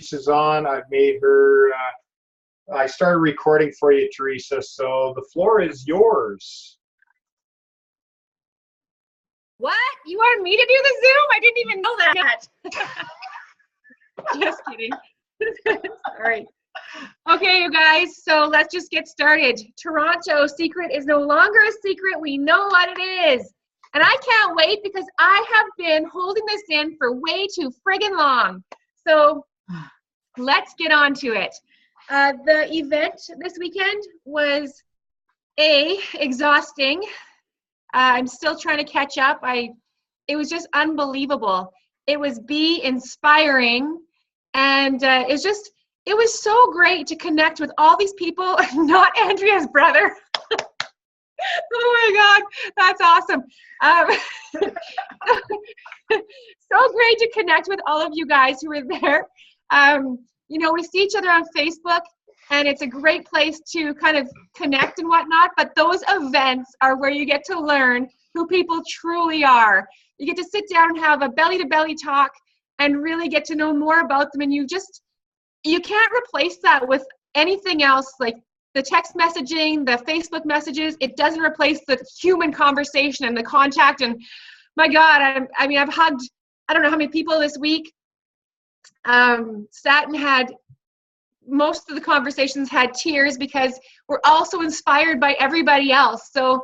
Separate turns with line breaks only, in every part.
Teresa's on. I've made her, I started recording for you, Teresa, so the floor is yours.
What? You wanted me to do the Zoom? I didn't even know that. Just kidding. All right. Okay, you guys, so let's just get started. Toronto secret is no longer a secret. We know what it is. And I can't wait because I have been holding this in for way too friggin' long. So let's get on to it. The event this weekend was A, exhausting. I'm still trying to catch up. It was just unbelievable. It was B, inspiring. And it was so great to connect with all these people, not Andrea's brother. Oh my God, that's awesome. So great to connect with all of you guys who were there. You know, we see each other on Facebook, and it's a great place to kind of connect and whatnot, but those events are where you get to learn who people truly are. You get to sit down and have a belly-to-belly talk and really get to know more about them, and you can't replace that with anything else, like the text messaging, the Facebook messages. It doesn't replace the human conversation and the contact. And my God, I mean, I've hugged, I don't know how many people this week. Sat and had, most of the conversations had tears because we're also inspired by everybody else. So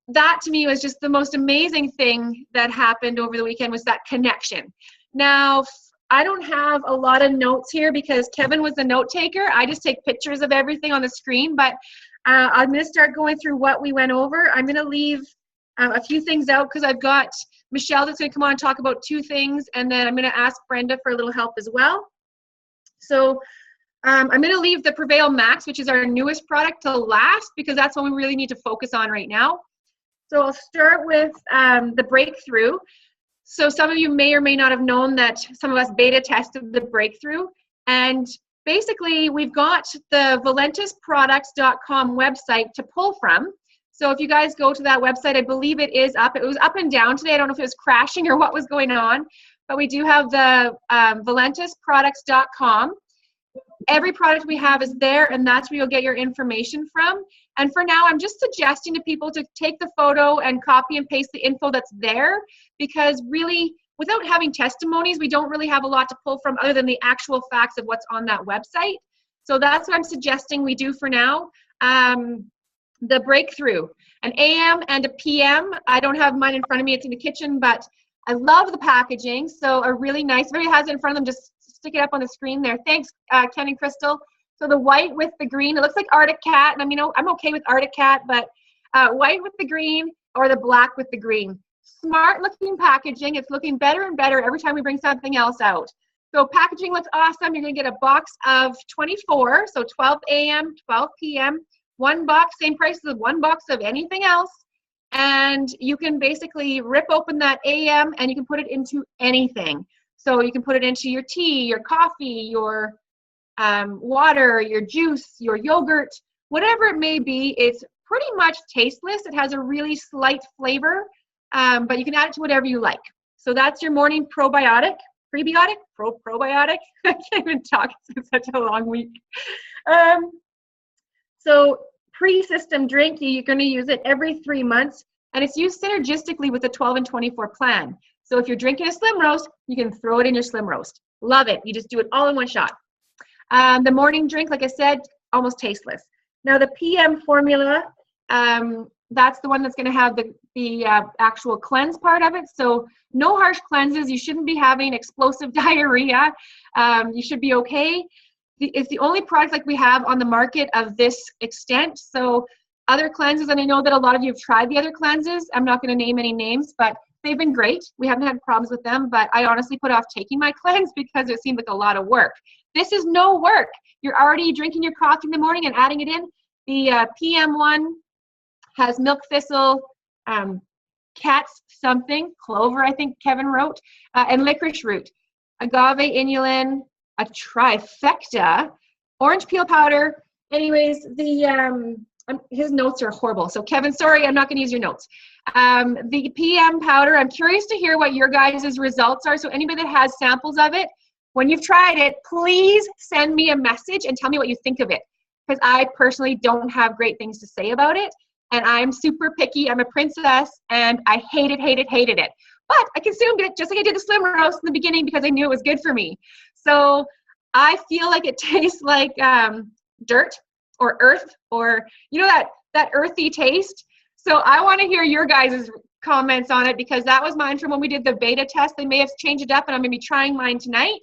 that to me was just the most amazing thing that happened over the weekend, was that connection. Now, I don't have a lot of notes here because Kevin was the note taker. I just take pictures of everything on the screen, but I'm going to start going through what we went over. I'm going to leave a few things out because I've got Michelle that's going to come on and talk about 2 things, and then I'm going to ask Brenda for a little help as well. So I'm going to leave the Prevail Max, which is our newest product, to last because that's what we really need to focus on right now. So I'll start with the Breakthrough. So some of you may or may not have known that some of us beta tested the Breakthrough. And basically, we've got the ValentisProducts.com website to pull from. So if you guys go to that website, I believe it is up. It was up and down today. I don't know if it was crashing or what was going on. But we do have the ValentisProducts.com. Every product we have is there, and that's where you'll get your information from. And for now, I'm just suggesting to people to take the photo and copy and paste the info that's there, because really, without having testimonies, we don't really have a lot to pull from other than the actual facts of what's on that website. So that's what I'm suggesting we do for now. The Breakthrough, an AM and a PM. I don't have mine in front of me. It's in the kitchen, but I love the packaging. So a really nice, everybody has it in front of them, just stick it up on the screen there. Thanks, Ken and Crystal. So the white with the green, it looks like Arctic Cat. And I mean, I'm okay with Arctic Cat, but white with the green or the black with the green. Smart looking packaging. It's looking better and better every time we bring something else out. So packaging looks awesome. You're gonna get a box of 24, so 12 AM, 12 PM. 1 box, same price as 1 box of anything else. And you can basically rip open that AM and you can put it into anything. So you can put it into your tea, your coffee, your water, your juice, your yogurt, whatever it may be. It's pretty much tasteless. It has a really slight flavor, but you can add it to whatever you like. So that's your morning probiotic, prebiotic, probiotic. I can't even talk. It's been such a long week. So pre-system drink, you're going to use it every 3 months, and it's used synergistically with the 12 and 24 plan. So if you're drinking a Slim Roast, you can throw it in your Slim Roast. Love it. You just do it all in one shot. The morning drink, like I said, almost tasteless. Now the PM formula, that's the one that's going to have the actual cleanse part of it. So no harsh cleanses. You shouldn't be having explosive diarrhea. You should be okay. It's the only product like we have on the market of this extent. So other cleanses, and I know that a lot of you have tried the other cleanses. I'm not going to name any names, but they've been great. We haven't had problems with them, but I honestly put off taking my cleanse because it seemed like a lot of work. This is no work. You're already drinking your coffee in the morning and adding it in. The PM one has milk thistle, cat's something, clover, I think Kevin wrote, and licorice root, agave inulin, a trifecta, orange peel powder. Anyways, his notes are horrible. So Kevin, sorry, I'm not going to use your notes. The PM powder, I'm curious to hear what your guys' results are. So anybody that has samples of it, when you've tried it, please send me a message and tell me what you think of it. Because I personally don't have great things to say about it. And I'm super picky. I'm a princess and I hated it. But I consumed it just like I did the Slim Roast in the beginning because I knew it was good for me. So I feel like it tastes like dirt or earth, or you know, that earthy taste. So I want to hear your guys' comments on it, because that was mine from when we did the beta test. They may have changed it up and I'm going to be trying mine tonight.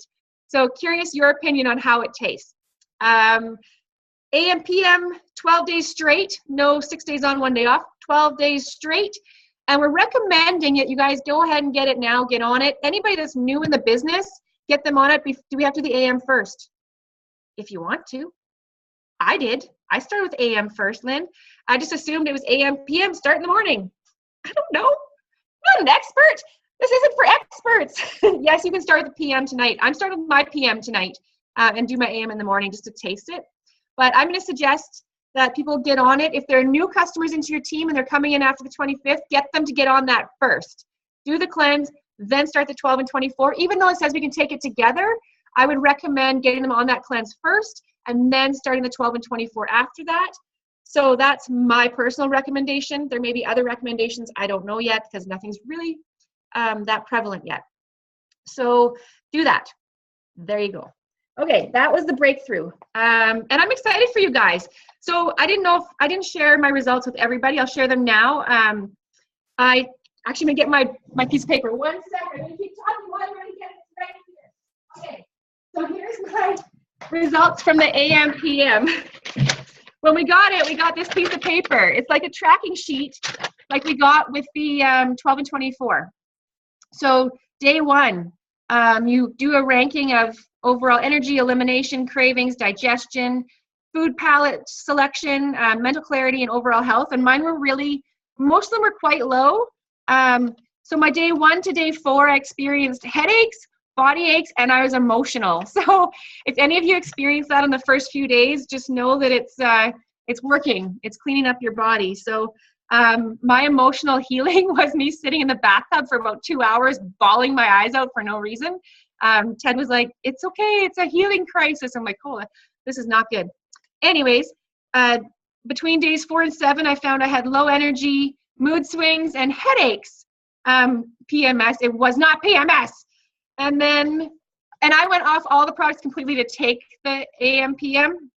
So curious your opinion on how it tastes. AM, PM, 12 days straight, no 6 days on, 1 day off, 12 days straight. And we're recommending it. You guys go ahead and get it now, get on it. Anybody that's new in the business, get them on it. Do we have to do the AM first? If you want to. I did. I started with AM first, Lynn. I just assumed it was AM, PM, start in the morning. I don't know. I'm not an expert. This isn't for experts. Yes, you can start with the PM tonight. I'm starting with my PM tonight and do my AM in the morning just to taste it. But I'm going to suggest that people get on it. If there are new customers into your team and they're coming in after the 25th, get them to get on that first. Do the cleanse, then start the 12 and 24. Even though it says we can take it together, I would recommend getting them on that cleanse first and then starting the 12 and 24 after that. So that's my personal recommendation. There may be other recommendations. I don't know yet because nothing's really that prevalent yet. So do that. There you go. Okay, that was the breakthrough. And I'm excited for you guys. So I didn't share my results with everybody. I'll share them now. I actually going to get my piece of paper. 1 second. I'm going to keep talking while I'm going to get it right here. Okay, so here's my results from the AM PM. When we got it, we got this piece of paper. It's like a tracking sheet like we got with the 12 and 24. So day 1, you do a ranking of overall energy, elimination, cravings, digestion, food palette selection, mental clarity, and overall health. And mine were most of them were quite low. So my day 1 to day 4, I experienced headaches, body aches, and I was emotional. So if any of you experience that in the first few days, just know that it's working. It's cleaning up your body. So my emotional healing was me sitting in the bathtub for about 2 hours, bawling my eyes out for no reason. Ted was like, it's okay, it's a healing crisis. I'm like, oh, this is not good. Anyways, between days 4 and 7, I found I had low energy, mood swings, and headaches. PMS, it was not PMS. And I went off all the products completely to take the AM, PM.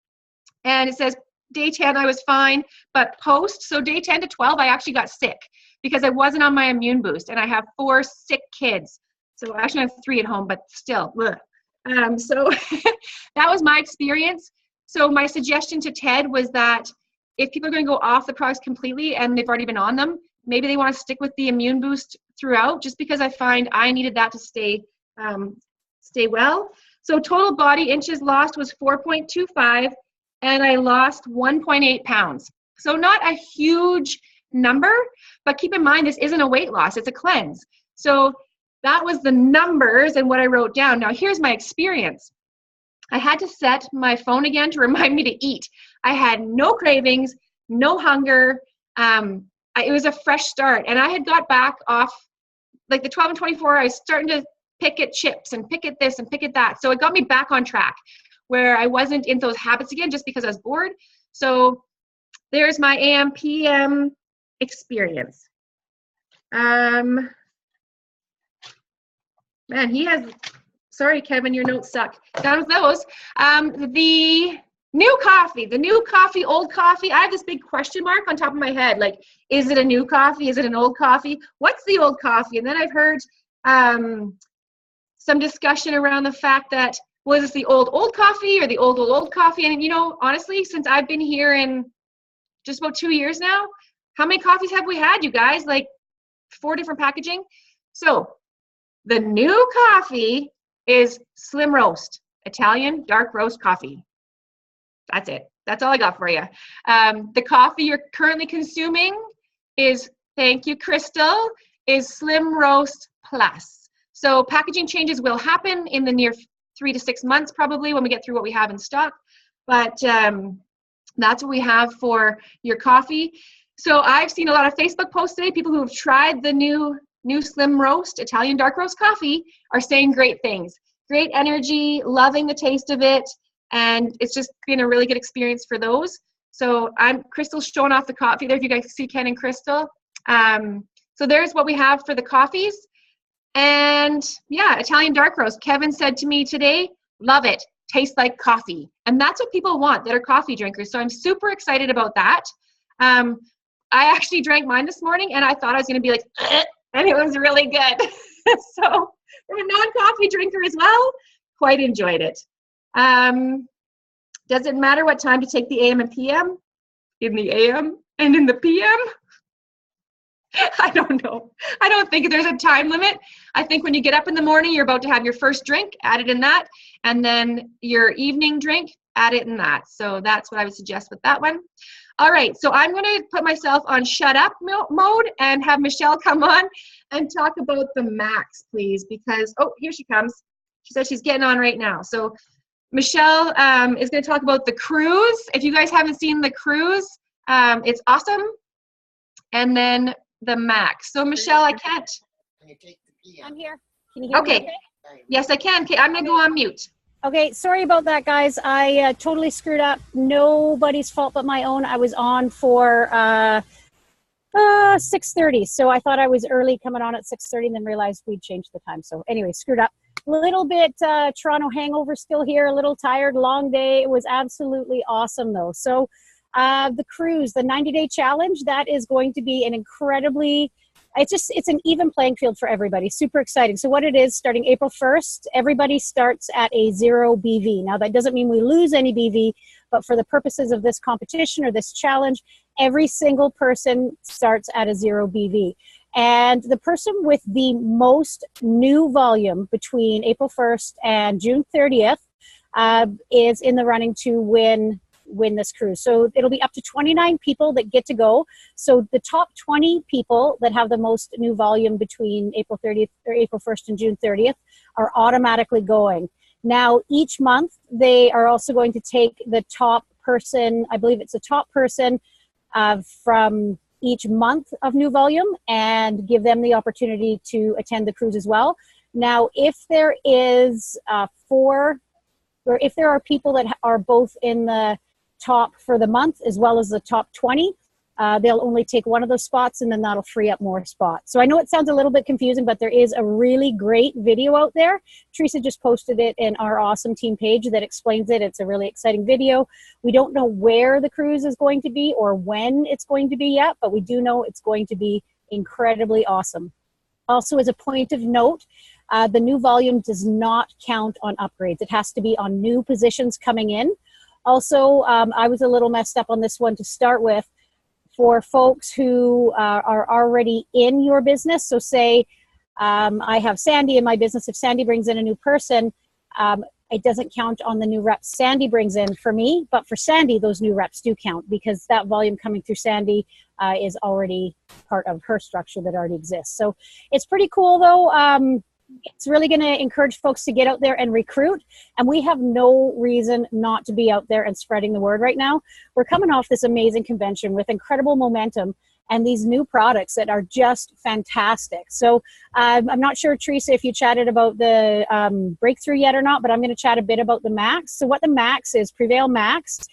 And it says day 10, I was fine, but so day 10 to 12, I actually got sick because I wasn't on my immune boost. And I have 4 sick kids. So actually I have 3 at home, but still. So that was my experience. So my suggestion to Ted was that if people are going to go off the products completely and they've already been on them, maybe they want to stick with the immune boost throughout, just because I find I needed that to stay well. So total body inches lost was 4.25, and I lost 1.8 pounds. So not a huge number, but keep in mind, this isn't a weight loss, it's a cleanse. So that was the numbers and what I wrote down. Now here's my experience. I had to set my phone again to remind me to eat. I had no cravings, no hunger. It was a fresh start. And I had got back off, like the 12 and 24, I was starting to pick at chips and pick at this and pick at that. So it got me back on track where I wasn't in those habits again just because I was bored. So there's my AM, PM experience. Man, sorry, Kevin, your notes suck. Down with those. The new coffee, old coffee. I have this big question mark on top of my head. Like, is it a new coffee? Is it an old coffee? What's the old coffee? And then I've heard some discussion around the fact that, well, is this the old coffee or the old coffee? And, you know, honestly, since I've been here in just about 2 years now, how many coffees have we had, you guys? Like 4 different packaging. So the new coffee is Slim Roast, Italian dark roast coffee. That's it. That's all I got for you. The coffee you're currently consuming is, thank you, Crystal, is Slim Roast Plus. So packaging changes will happen in the near 3 to 6 months, probably, when we get through what we have in stock. But that's what we have for your coffee. So I've seen a lot of Facebook posts today. People who have tried the new Slim Roast, Italian dark roast coffee, are saying great things. great energy, loving the taste of it, and it's just been a really good experience for those. So Crystal's showing off the coffee there, if you guys see Ken and Crystal. So there's what we have for the coffees. And yeah, Italian dark roast. Kevin said to me today, love it, tastes like coffee. And that's what people want that are coffee drinkers. So I'm super excited about that. I actually drank mine this morning and I thought I was gonna be like, and it was really good. So from a non-coffee drinker as well, quite enjoyed it. Does it matter what time to take the AM and PM? In the AM and in the PM? I don't know. I don't think there's a time limit. I think when you get up in the morning, you're about to have your first drink, add it in that. And then your evening drink, add it in that. So that's what I would suggest with that one. All right, so I'm going to put myself on shut up mode and have Michelle come on and talk about the Max, please, because, oh, here she comes. She says she's getting on right now. So Michelle is going to talk about the cruise. If you guys haven't seen the cruise, it's awesome. And then the Max. So Michelle, I can't.
Can you take the key?
I'm here. Can you hear me?
Okay. Yes, I can. Okay, I'm going to go on mute.
Okay, sorry about that, guys. I totally screwed up. Nobody's fault but my own. I was on for 6:30, so I thought I was early coming on at 6:30 and then realized we'd changed the time. So anyway, screwed up. A little bit Toronto hangover still here, a little tired, long day. It was absolutely awesome, though. So the cruise, the 90-day challenge, that is going to be an incredibly, it's an even playing field for everybody. Super exciting. So what it is, starting April 1st, everybody starts at a 0 BV. Now, that doesn't mean we lose any BV, but for the purposes of this competition or this challenge, every single person starts at a 0 BV. And the person with the most new volume between April 1st and June 30th is in the running to win this cruise. So it'll be up to 29 people that get to go. So the top 20 people that have the most new volume between April 30th or April 1st and June 30th are automatically going. Now, each month, they are also going to take the top person, I believe it's a top person from each month of new volume and give them the opportunity to attend the cruise as well. Now, if there is if there are people that are both in the top for the month as well as the top 20, they'll only take one of those spots and then that'll free up more spots. So I know it sounds a little bit confusing, but there is a really great video out there. Teresa just posted it in our awesome team page that explains it. It's a really exciting video. We don't know where the cruise is going to be or when it's going to be yet, but we do know it's going to be incredibly awesome. Also, as a point of note, the new volume does not count on upgrades. It has to be on new positions coming in. Also, I was a little messed up on this one to start with. For folks who are already in your business, so say I have Sandy in my business. If Sandy brings in a new person, it doesn't count on the new reps Sandy brings in for me, but for Sandy, those new reps do count because that volume coming through Sandy is already part of her structure that already exists. So it's pretty cool, though. It's really going to encourage folks to get out there and recruit. And we have no reason not to be out there and spreading the word right now. We're coming off this amazing convention with incredible momentum and these new products that are just fantastic. So I'm not sure, Teresa, if you chatted about the breakthrough yet or not, but I'm going to chat a bit about the Max. So what the Max is, Prevail Max.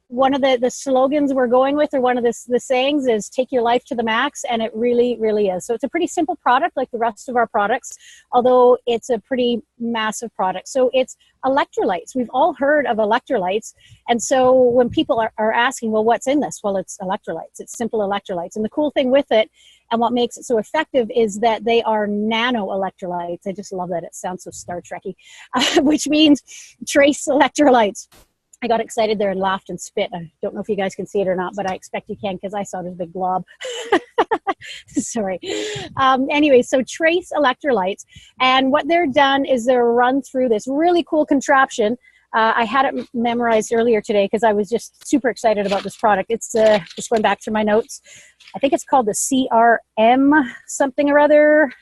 One of the slogans we're going with, or one of the sayings is take your life to the max, and it really, really is. So it's a pretty simple product like the rest of our products, although it's a pretty massive product. So it's electrolytes. We've all heard of electrolytes. And so when people are asking, well, what's in this? Well, it's electrolytes. It's simple electrolytes. And the cool thing with it and what makes it so effective is that they are nano electrolytes. I just love that. It sounds so Star Trekky, which means trace electrolytes. I got excited there and laughed and spit. I don't know if you guys can see it or not, but I expect you can because I saw this big blob. Sorry. Anyway, so trace electrolytes. And what they're done is they're run through this really cool contraption. I had it memorized earlier today because I was just super excited about this product. It's just going back through my notes. I think it's called the CRM something or other.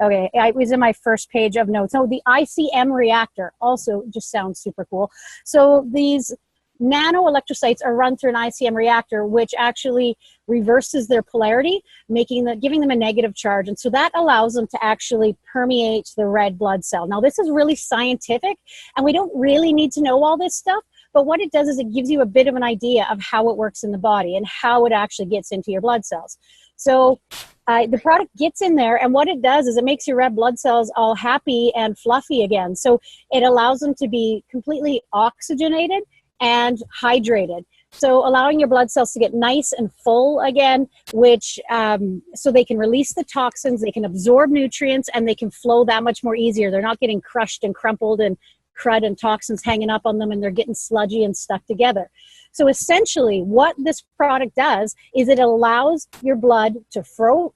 Okay, it was in my first page of notes. Oh, the ICM reactor also just sounds super cool. So these nano electrocytes are run through an ICM reactor, which actually reverses their polarity, giving them a negative charge. And so that allows them to actually permeate the red blood cell. Now, this is really scientific, and we don't really need to know all this stuff, but what it does is it gives you a bit of an idea of how it works in the body and how it actually gets into your blood cells. So the product gets in there, and what it does is it makes your red blood cells all happy and fluffy again. So it allows them to be completely oxygenated and hydrated. So allowing your blood cells to get nice and full again, which so they can release the toxins, they can absorb nutrients, and they can flow that much more easier. They're not getting crushed and crumpled and crud and toxins hanging up on them, and they're getting sludgy and stuck together. So essentially what this product does is it allows your blood to flow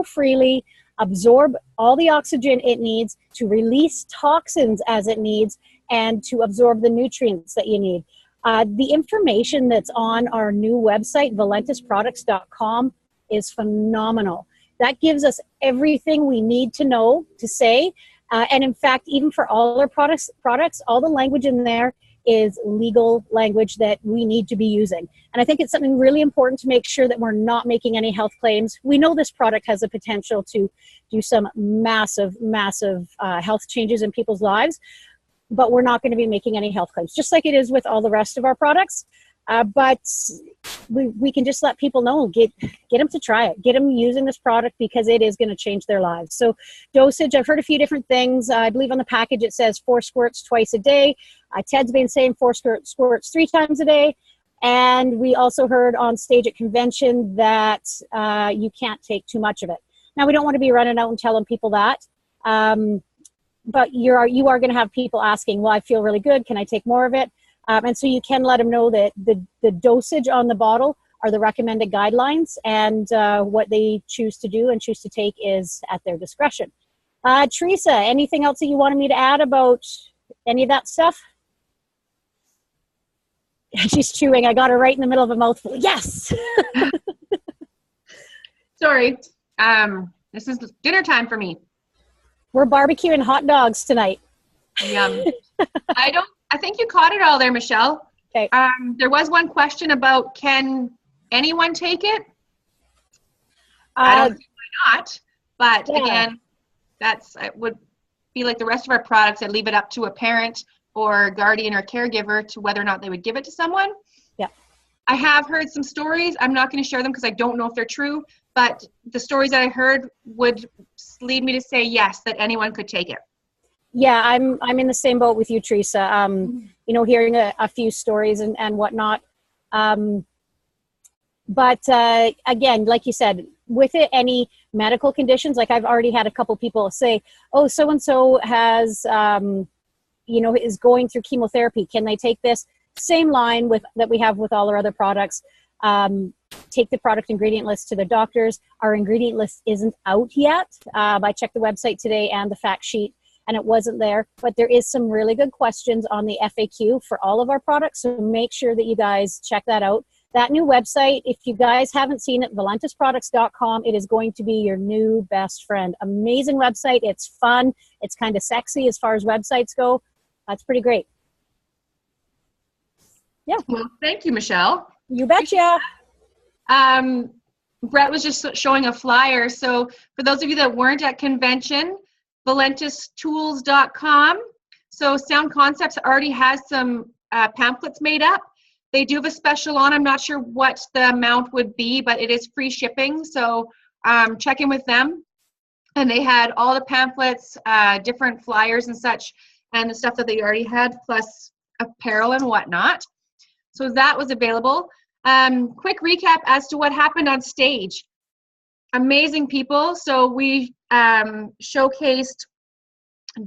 freely, absorb all the oxygen it needs, to release toxins as it needs, and to absorb the nutrients that you need. The information that's on our new website, valentisproducts.com, is phenomenal. That gives us everything we need to know to say. And in fact, even for all our products, all the language in there is legal language that we need to be using. And I think it's something really important to make sure that we're not making any health claims. We know this product has the potential to do some massive, massive health changes in people's lives, but we're not going to be making any health claims, just like it is with all the rest of our products. But we can just let people know, get them to try it, get them using this product, because it is going to change their lives. So dosage, I've heard a few different things. I believe on the package it says 4 squirts twice a day. Ted's been saying 4 squirts 3 times a day. And we also heard on stage at convention that you can't take too much of it. Now, we don't want to be running out and telling people that. But you are going to have people asking, well, I feel really good. Can I take more of it? And so you can let them know that the dosage on the bottle are the recommended guidelines, and what they choose to do and choose to take is at their discretion. Teresa, anything else that you wanted me to add about any of that stuff? She's chewing. I got her right in the middle of a mouthful. Yes.
Sorry. This is dinner time for me.
We're barbecuing hot dogs tonight.
Yum. I think you caught it all there, Michelle.
Okay.
There was one question about, can anyone take it? I don't see why not. But
yeah.
Again, it would be like the rest of our products. I'd leave it up to a parent or guardian or caregiver to whether or not they would give it to someone.
Yeah.
I have heard some stories. I'm not going to share them because I don't know if they're true. But the stories that I heard would lead me to say yes, that anyone could take it.
Yeah, I'm in the same boat with you, Teresa. Hearing a few stories and whatnot. But again, like you said, with it, any medical conditions, like I've already had a couple people say, oh, so-and-so has, is going through chemotherapy. Can they take this? Same line that we have with all our other products. Take the product ingredient list to the doctors. Our ingredient list isn't out yet. I checked the website today and the fact sheet, and it wasn't there, but there is some really good questions on the FAQ for all of our products, so make sure that you guys check that out. That new website, if you guys haven't seen it, valentisproducts.com, it is going to be your new best friend. Amazing website. It's fun. It's kind of sexy as far as websites go. That's pretty great. Yeah.
Well, thank you, Michelle.
You betcha.
Brett was just showing a flyer. So for those of you that weren't at convention, valentistools.com. So Sound Concepts already has some pamphlets made up. They do have a special on. I'm not sure what the amount would be, but it is free shipping. So check in with them. And they had all the pamphlets, different flyers and such, and the stuff that they already had, plus apparel and whatnot. So that was available. Quick recap as to what happened on stage. Amazing people. So we showcased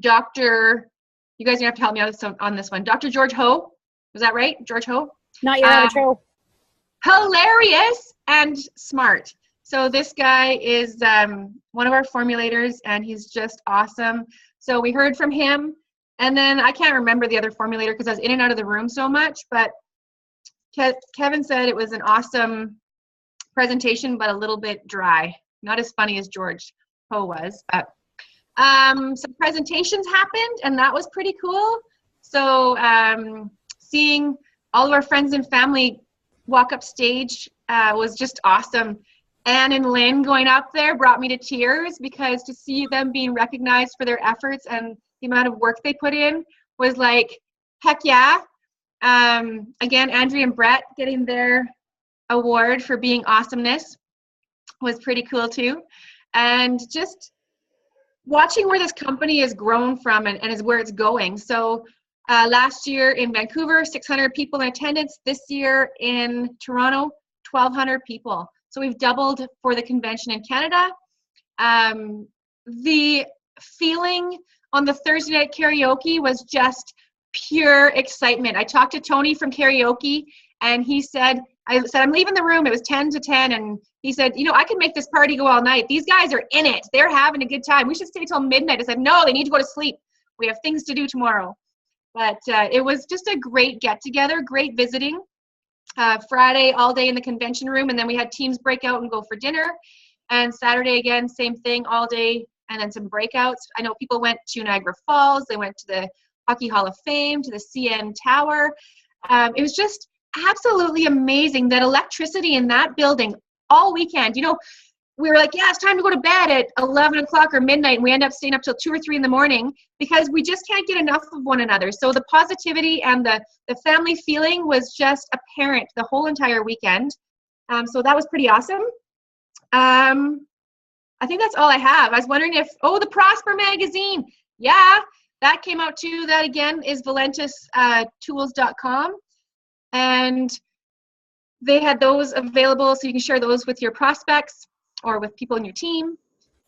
Dr. You guys are going to have to help me out on this one. Dr. George Ho. Was that right? George Ho?
Not your average Ho.
Hilarious and smart. So this guy is one of our formulators, and he's just awesome. So we heard from him. And then I can't remember the other formulator because I was in and out of the room so much, but Kevin said it was an awesome presentation, but a little bit dry. Not as funny as George Ho was. But some presentations happened, and that was pretty cool. So seeing all of our friends and family walk up stage was just awesome. Anne and Lynn going up there brought me to tears, because to see them being recognized for their efforts and the amount of work they put in was like, heck yeah. Again, Andrea and Brett getting their award for being awesomeness was pretty cool too. And just watching where this company has grown from and is where it's going. So last year in Vancouver, 600 people in attendance. This year in Toronto, 1,200 people. So we've doubled for the convention in Canada. The feeling on the Thursday night karaoke was just pure excitement. I talked to Tony from karaoke, and he said, I'm leaving the room. It was 10 to 10. And he said, you know, I can make this party go all night. These guys are in it. They're having a good time. We should stay till midnight. I said, no, they need to go to sleep. We have things to do tomorrow. But it was just a great get together, great visiting. Friday all day in the convention room, and then we had teams break out and go for dinner. And Saturday again, same thing, all day, and then some breakouts. I know people went to Niagara Falls. They went to the Hockey Hall of Fame, to the CN Tower. It was just absolutely amazing, that electricity in that building all weekend. You know, we were like, yeah, it's time to go to bed at 11 o'clock or midnight, and we end up staying up till 2 or 3 in the morning because we just can't get enough of one another. So the positivity and the family feeling was just apparent the whole entire weekend. So that was pretty awesome. I think that's all I have. I was wondering if, the Prosper magazine. Yeah, that came out too. That again is ValentisTools.com. And they had those available, so you can share those with your prospects or with people in your team.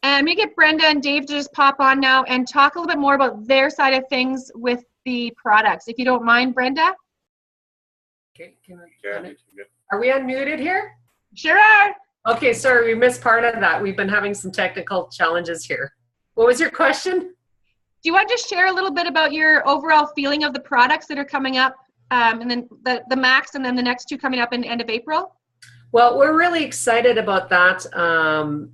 And I'm going to get Brenda and Dave to just pop on now and talk a little bit more about their side of things with the products. If you don't mind, Brenda.
Okay, are we unmuted here?
Sure are.
Okay, sorry, we missed part of that. We've been having some technical challenges here. What was your question?
Do you want to just share a little bit about your overall feeling of the products that are coming up, and then the Max, and then the next two coming up in the end of April?
Well, we're really excited about that,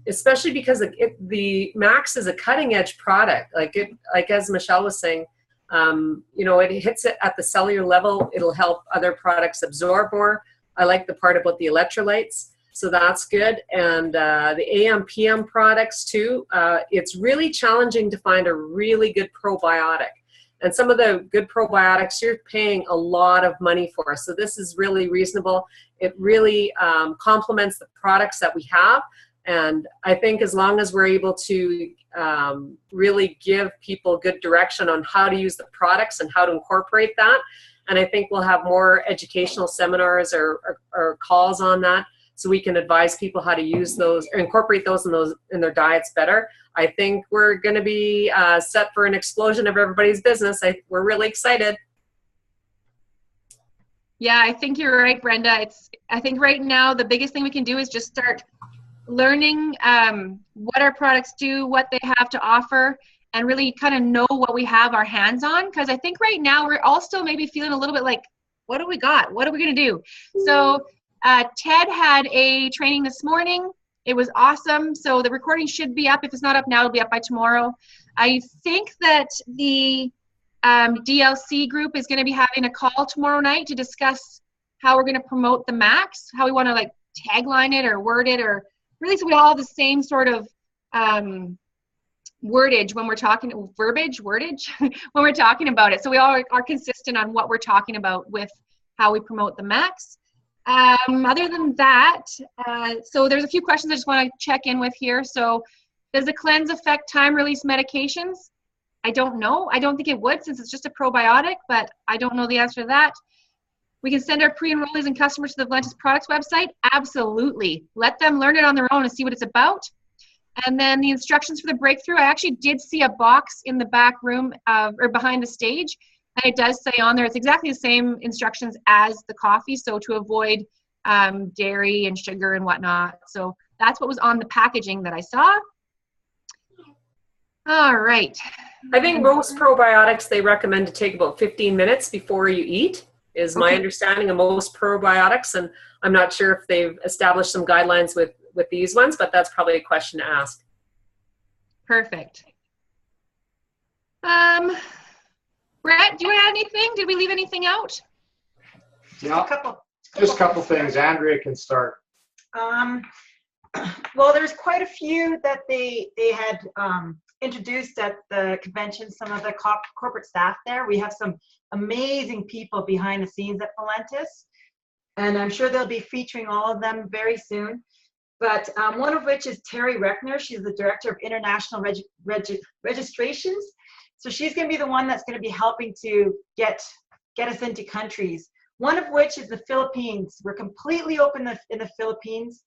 especially because the Max is a cutting-edge product. Like as Michelle was saying, you know, it hits it at the cellular level. It'll help other products absorb more. I like the part about the electrolytes, so that's good. And the AM PM products too. It's really challenging to find a really good probiotic. And some of the good probiotics, you're paying a lot of money for. So this is really reasonable. It really complements the products that we have. And I think as long as we're able to really give people good direction on how to use the products and how to incorporate that, and I think we'll have more educational seminars or calls on that, so we can advise people how to use those or incorporate those in their diets better. I think we're going to be set for an explosion of everybody's business. We're really excited.
Yeah, I think you're right, Brenda. I think right now the biggest thing we can do is just start learning what our products do, what they have to offer, and really kind of know what we have our hands on. Because I think right now we're all still maybe feeling a little bit like, what do we got? What are we going to do? So Ted had a training this morning. It was awesome. So the recording should be up. If it's not up now, it'll be up by tomorrow. I think that the DLC group is going to be having a call tomorrow night to discuss how we're going to promote the Max, how we want to like tagline it or word it, or really so we all have the same sort of wordage when we're talking, wordage, when we're talking about it. So we all are consistent on what we're talking about with how we promote the Max. Other than that, so there's a few questions I just want to check in with here. So does the cleanse affect time release medications? I don't know. I don't think it would, since it's just a probiotic, but I don't know the answer to that. We can send our pre-enrollees and customers to the Valentis Products website. Absolutely. Let them learn it on their own and see what it's about. And then the instructions for the breakthrough, I actually did see a box in the back room or behind the stage. And it does say on there, it's exactly the same instructions as the coffee. So to avoid dairy and sugar and whatnot. So that's what was on the packaging that I saw. All right.
I think most probiotics, they recommend to take about 15 minutes before you eat, is my understanding of most probiotics. And I'm not sure if they've established some guidelines with these ones, but that's probably a question to ask.
Perfect. Brett, do you add anything? Did we leave anything out?
Yeah,
a couple.
just a couple things. Andrea can start.
Well, there's quite a few that they had introduced at the convention, some of the corporate staff there. We have some amazing people behind the scenes at Valentis, and I'm sure they'll be featuring all of them very soon. But one of which is Terry Reckner. She's the Director of International Registrations. So she's going to be the one that's going to be helping to get us into countries. One of which is the Philippines. We're completely open in the Philippines.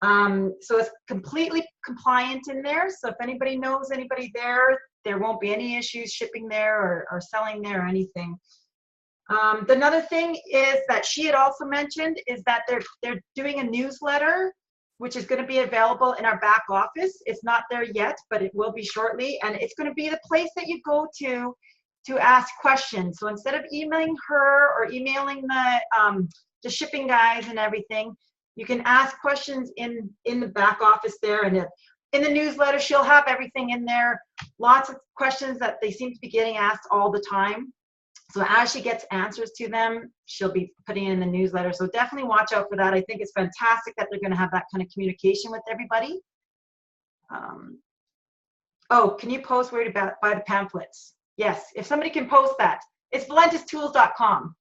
So it's completely compliant in there. So if anybody knows anybody there, there won't be any issues shipping there or selling there or anything. Another thing is that she had also mentioned is that they're doing a newsletter, which is going to be available in our back office. It's not there yet, but it will be shortly. And it's going to be the place that you go to ask questions. So instead of emailing her or emailing the shipping guys and everything, you can ask questions in the back office there. And in the newsletter, she'll have everything in there. Lots of questions that they seem to be getting asked all the time. So as she gets answers to them, she'll be putting it in the newsletter. So definitely watch out for that. I think it's fantastic that they're going to have that kind of communication with everybody. Oh, can you post where to buy the pamphlets? Yes, if somebody can post that. It's ValentisTools.com.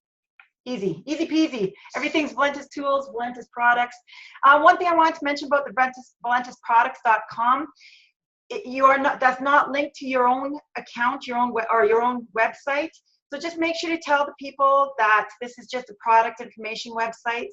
Easy, easy peasy. Everything's Valentis Tools, Valentis products. One thing I wanted to mention about the ValentisProducts.com, that's not linked to your own account, your own website. So just make sure to tell the people that this is just a product information website,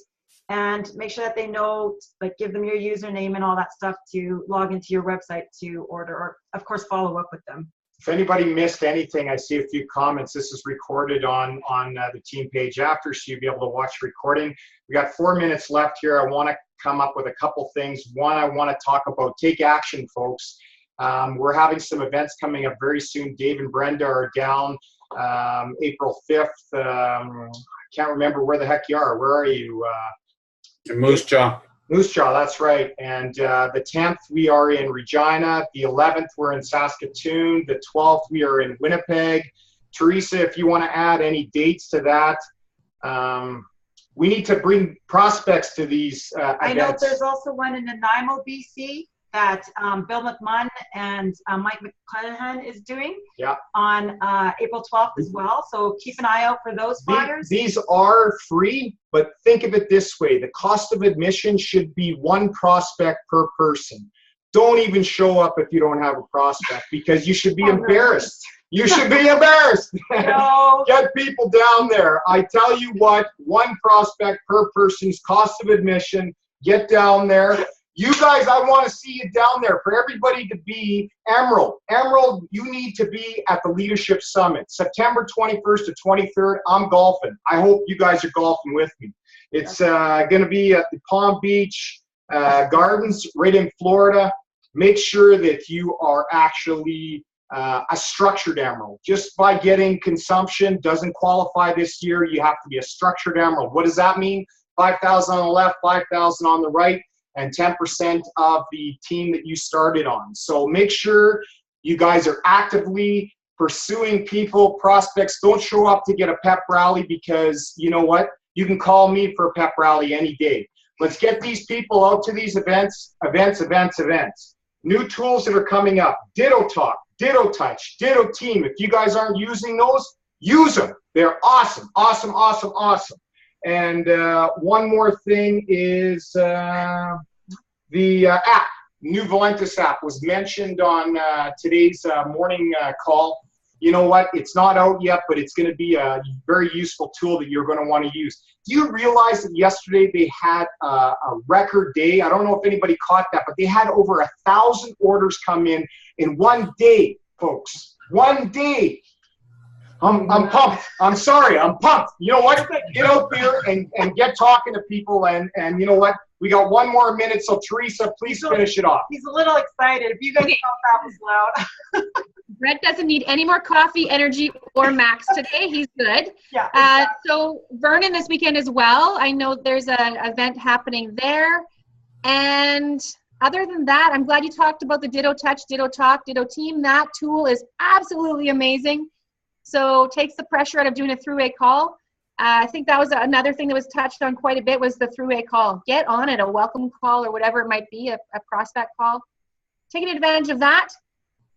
and make sure that they know, like give them your username and all that stuff to log into your website to order, or of course follow up with them.
If anybody missed anything, I see a few comments. This is recorded on the team page after, so you'll be able to watch the recording. We got 4 minutes left here. I want to come up with a couple things. One, I want to talk about take action, folks. We're having some events coming up very soon. Dave and Brenda are down April 5th. I can't remember where the heck you are. Where are you?
In Moose Jaw.
Moose Jaw, that's right. And the 10th, we are in Regina. The 11th, we're in Saskatoon. The 12th, we are in Winnipeg. Teresa, if you want to add any dates to that, we need to bring prospects to these events.
I know there's also one in Nanaimo, BC, that Bill McMunn and Mike McClanahan is doing on April 12th as well. So keep an eye out for those flyers.
These are free, but think of it this way. The cost of admission should be one prospect per person. Don't even show up if you don't have a prospect, because you should be embarrassed. No. You should be embarrassed. No. Get people down there. I tell you what, one prospect per person's cost of admission. Get down there. You guys, I want to see you down there. For everybody to be Emerald. Emerald, you need to be at the Leadership Summit. September 21st to 23rd, I'm golfing. I hope you guys are golfing with me. It's going to be at the Palm Beach Gardens right in Florida. Make sure that you are actually a structured Emerald. Just by getting consumption doesn't qualify this year. You have to be a structured Emerald. What does that mean? 5,000 on the left, 5,000 on the right, and 10% of the team that you started on. So make sure you guys are actively pursuing people, prospects. Don't show up to get a pep rally, because you know what? You can call me for a pep rally any day. Let's get these people out to these events. New tools that are coming up. Ditto Talk, Ditto Touch, Ditto Team. If you guys aren't using those, use them. They're awesome, awesome, awesome, awesome. And one more thing is the app, new Valentis app, was mentioned on today's morning call. You know what? It's not out yet, but it's going to be a very useful tool that you're going to want to use. Do you realize that yesterday they had a record day? I don't know if anybody caught that, but they had over 1,000 orders come in one day, folks. One day. I'm pumped. I'm sorry. I'm pumped. You know what? Get out there and get talking to people. And you know what? We got 1 more minute. So, Teresa, please finish it off.
He's a little excited. If you guys thought that was loud.
Brett doesn't need any more coffee, energy, or Max today. He's good.
Yeah. Exactly.
So, Vernon this weekend as well. I know there's an event happening there. And other than that, I'm glad you talked about the Ditto Touch, Ditto Talk, Ditto Team. That tool is absolutely amazing. So takes the pressure out of doing a throughway call. I think that was another thing that was touched on quite a bit was the throughway call. Get on it, a welcome call or whatever it might be, a prospect call. Taking advantage of that.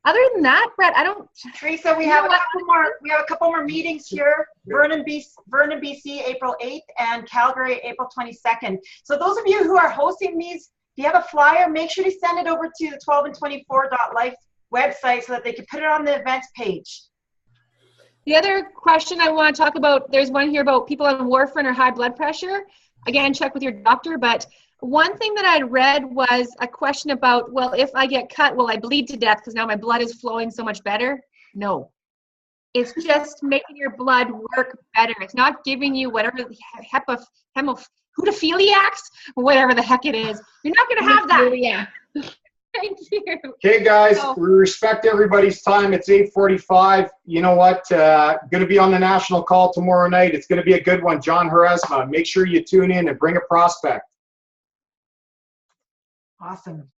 Other than that, Brett, I don't.
Teresa, we have a couple more. We have a couple more meetings here. Vernon, BC, April 8th, and Calgary, April 22nd. So those of you who are hosting these, if you have a flyer, make sure to send it over to the 12and24.life website so that they can put it on the events page.
The other question I want to talk about, there's one here about people on warfarin or high blood pressure. Again, check with your doctor, but one thing that I'd read was a question about, well, if I get cut, will I bleed to death because now my blood is flowing so much better? No. It's just making your blood work better. It's not giving you whatever the hemophiliacs, whatever the heck it is. You're not going to have that.
Yeah.
Thank you.
Okay, guys,
So-
we respect everybody's time. It's 8:45. You know what? Going to be on the national call tomorrow night. It's going to be a good one. John Haresma. Make sure you tune in and bring a prospect.
Awesome.